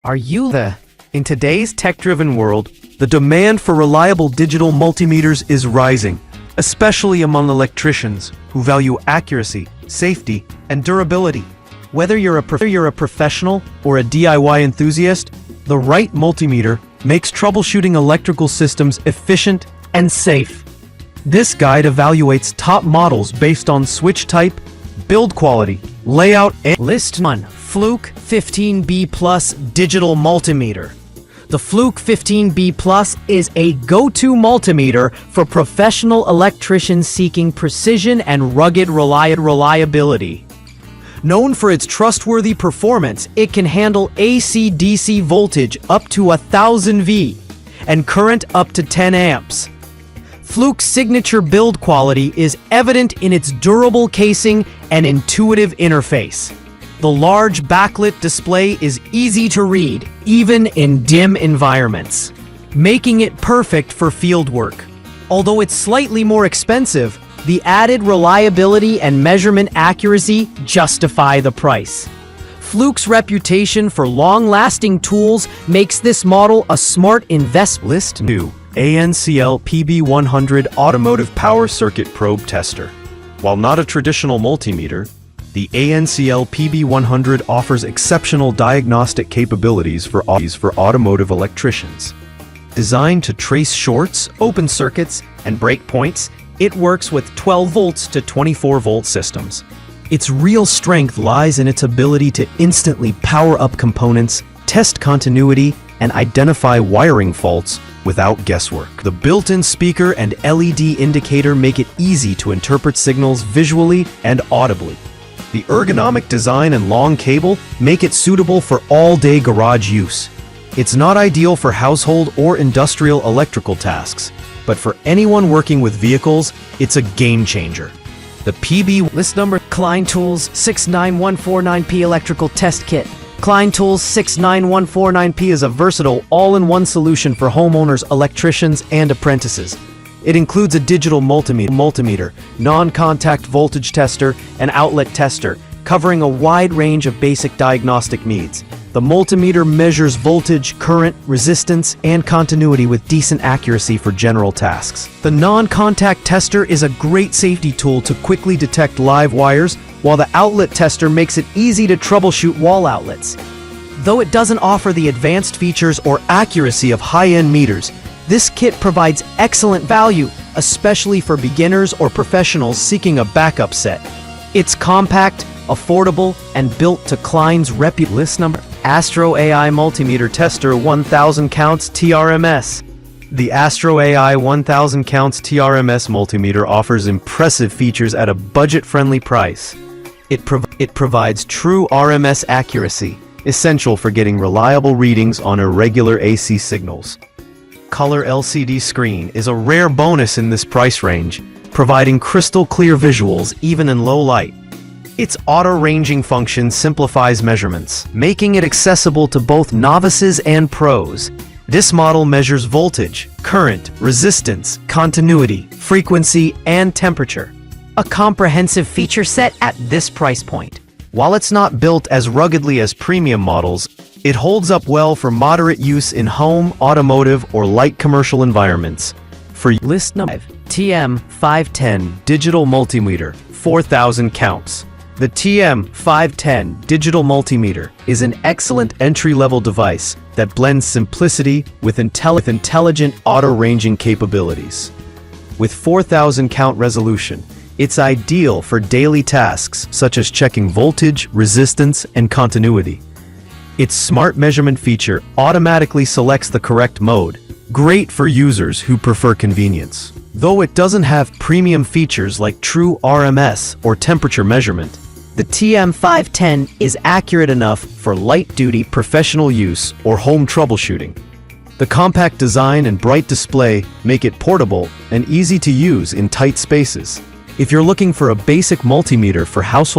Are you the? In today's tech-driven world, the demand for reliable digital multimeters is rising, especially among electricians who value accuracy, safety, and durability. Whether you're a professional or a DIY enthusiast, the right multimeter makes troubleshooting electrical systems efficient and safe. This guide evaluates top models based on switch type, build quality, layout, and List 1. Fluke 15B Plus Digital Multimeter. The Fluke 15B Plus is a go-to multimeter for professional electricians seeking precision and rugged reliability. Known for its trustworthy performance, it can handle AC/DC voltage up to 1000 V and current up to 10 amps. Fluke's signature build quality is evident in its durable casing and intuitive interface. The large backlit display is easy to read, even in dim environments, making it perfect for field work. Although it's slightly more expensive, the added reliability and measurement accuracy justify the price. Fluke's reputation for long-lasting tools makes this model a smart investment. List 2. Ancel PB100 Automotive Power Circuit Probe Tester. While not a traditional multimeter, the Ancel PB100 offers exceptional diagnostic capabilities for automotive electricians. Designed to trace shorts, open circuits, and breakpoints, it works with 12 volts to 24 volt systems. Its real strength lies in its ability to instantly power up components, test continuity, and identify wiring faults without guesswork. The built-in speaker and LED indicator make it easy to interpret signals visually and audibly. The ergonomic design and long cable make it suitable for all-day garage use. It's not ideal for household or industrial electrical tasks, but for anyone working with vehicles, it's a game changer. The PB List number Klein Tools 69149P Electrical Test Kit. Klein Tools 69149P is a versatile all-in-one solution for homeowners, electricians, and apprentices. It includes a digital multimeter, non-contact voltage tester, and outlet tester, covering a wide range of basic diagnostic needs. The multimeter measures voltage, current, resistance, and continuity with decent accuracy for general tasks. The non-contact tester is a great safety tool to quickly detect live wires, while the outlet tester makes it easy to troubleshoot wall outlets. Though it doesn't offer the advanced features or accuracy of high-end meters, this kit provides excellent value, especially for beginners or professionals seeking a backup set. It's compact, affordable, and built to Klein's reputation. List number astroai Multimeter Tester 1000 counts TRMS. The astroai 1000 counts TRMS multimeter offers impressive features at a budget-friendly price. It provides true RMS accuracy, essential for getting reliable readings on irregular AC signals. Color LCD screen is a rare bonus in this price range, providing crystal clear visuals even in low light. Its auto-ranging function simplifies measurements, making it accessible to both novices and pros. This model measures voltage, current, resistance, continuity, frequency, and temperature. A comprehensive feature set at this price point. While it's not built as ruggedly as premium models, it holds up well for moderate use in home, automotive, or light commercial environments. For List number 5. TM510 Digital Multimeter 4000 counts. The TM510 Digital Multimeter is an excellent entry-level device that blends simplicity with intelligent auto-ranging capabilities. With 4000 count resolution, it's ideal for daily tasks such as checking voltage, resistance, and continuity. Its smart measurement feature automatically selects the correct mode, great for users who prefer convenience. Though it doesn't have premium features like true RMS or temperature measurement, the TM510 is accurate enough for light-duty professional use or home troubleshooting. The compact design and bright display make it portable and easy to use in tight spaces. If you're looking for a basic multimeter for household